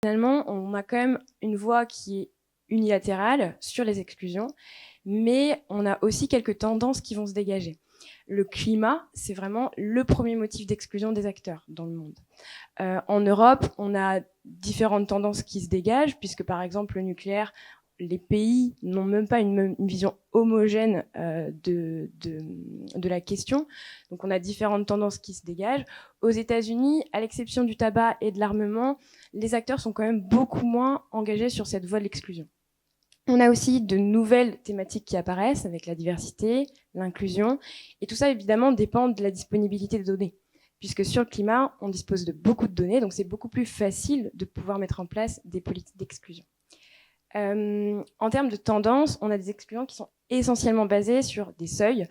Finalement, on a quand même une voie qui est unilatérale sur les exclusions, mais on a aussi quelques tendances qui vont se dégager. Le climat, c'est vraiment le premier motif d'exclusion des acteurs dans le monde. En Europe, on a différentes tendances qui se dégagent, puisque par exemple le nucléaire, les pays n'ont même pas une vision homogène de la question. Donc on a différentes tendances qui se dégagent. Aux États-Unis, à l'exception du tabac et de l'armement, les acteurs sont quand même beaucoup moins engagés sur cette voie de l'exclusion. On a aussi de nouvelles thématiques qui apparaissent avec la diversité, l'inclusion, et tout ça évidemment dépend de la disponibilité des données, puisque sur le climat, on dispose de beaucoup de données, donc c'est beaucoup plus facile de pouvoir mettre en place des politiques d'exclusion. En termes de tendance, on a des exclusions qui sont essentiellement basées sur des seuils,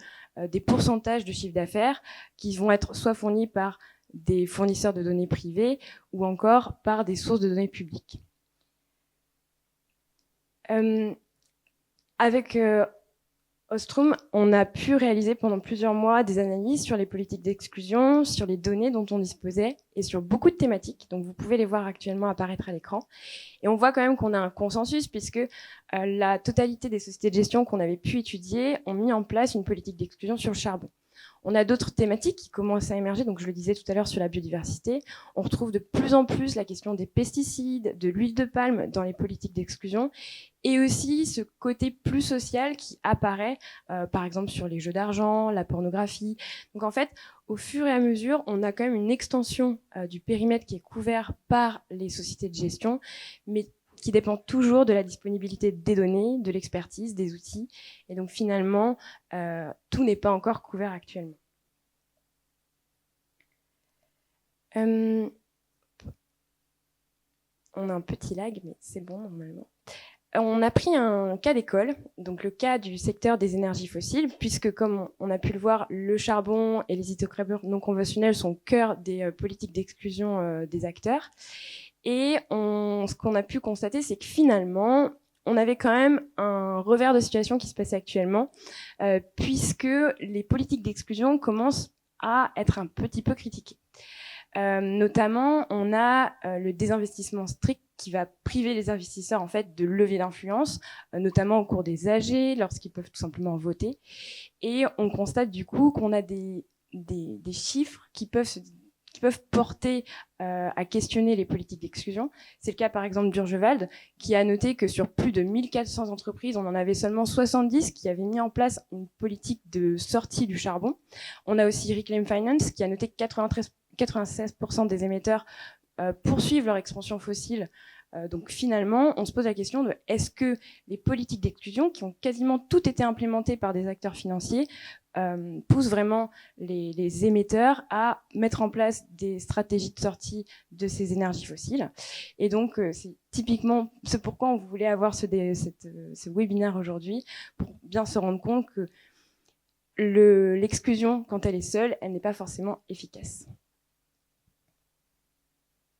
des pourcentages de chiffre d'affaires qui vont être soit fournis par des fournisseurs de données privés ou encore par des sources de données publiques. Avec Ostrom, on a pu réaliser pendant plusieurs mois des analyses sur les politiques d'exclusion, sur les données dont on disposait et sur beaucoup de thématiques. Donc vous pouvez les voir actuellement apparaître à l'écran. Et on voit quand même qu'on a un consensus puisque la totalité des sociétés de gestion qu'on avait pu étudier ont mis en place une politique d'exclusion sur le charbon. On a d'autres thématiques qui commencent à émerger, donc je le disais tout à l'heure sur la biodiversité. On retrouve de plus en plus la question des pesticides, de l'huile de palme dans les politiques d'exclusion, et aussi ce côté plus social qui apparaît, par exemple sur les jeux d'argent, la pornographie. Donc en fait, au fur et à mesure, on a quand même une extension du périmètre qui est couvert par les sociétés de gestion, mais qui dépend toujours de la disponibilité des données, de l'expertise, des outils. Et donc finalement, tout n'est pas encore couvert actuellement. On a un petit lag, mais c'est bon normalement. On a pris un cas d'école, donc le cas du secteur des énergies fossiles, puisque comme on a pu le voir, le charbon et les hydrocarbures non conventionnels sont au cœur des politiques d'exclusion des acteurs. Et ce qu'on a pu constater, c'est que finalement, on avait quand même un revers de situation qui se passait actuellement, puisque les politiques d'exclusion commencent à être un petit peu critiquées. Notamment, on a le désinvestissement strict qui va priver les investisseurs en fait de leviers d'influence, notamment au cours des AG, lorsqu'ils peuvent tout simplement voter. Et on constate du coup qu'on a des chiffres qui peuvent porter à questionner les politiques d'exclusion. C'est le cas par exemple d'Urgewald, qui a noté que sur plus de 1400 entreprises, on en avait seulement 70 qui avaient mis en place une politique de sortie du charbon. On a aussi Reclaim Finance, qui a noté que 96% des émetteurs poursuivent leur expansion fossile. Donc finalement, on se pose la question de est-ce que les politiques d'exclusion, qui ont quasiment toutes été implémentées par des acteurs financiers, poussent vraiment les émetteurs à mettre en place des stratégies de sortie de ces énergies fossiles. Et donc, c'est typiquement ce pourquoi on voulait avoir ce webinaire aujourd'hui, pour bien se rendre compte que l'exclusion, quand elle est seule, elle n'est pas forcément efficace.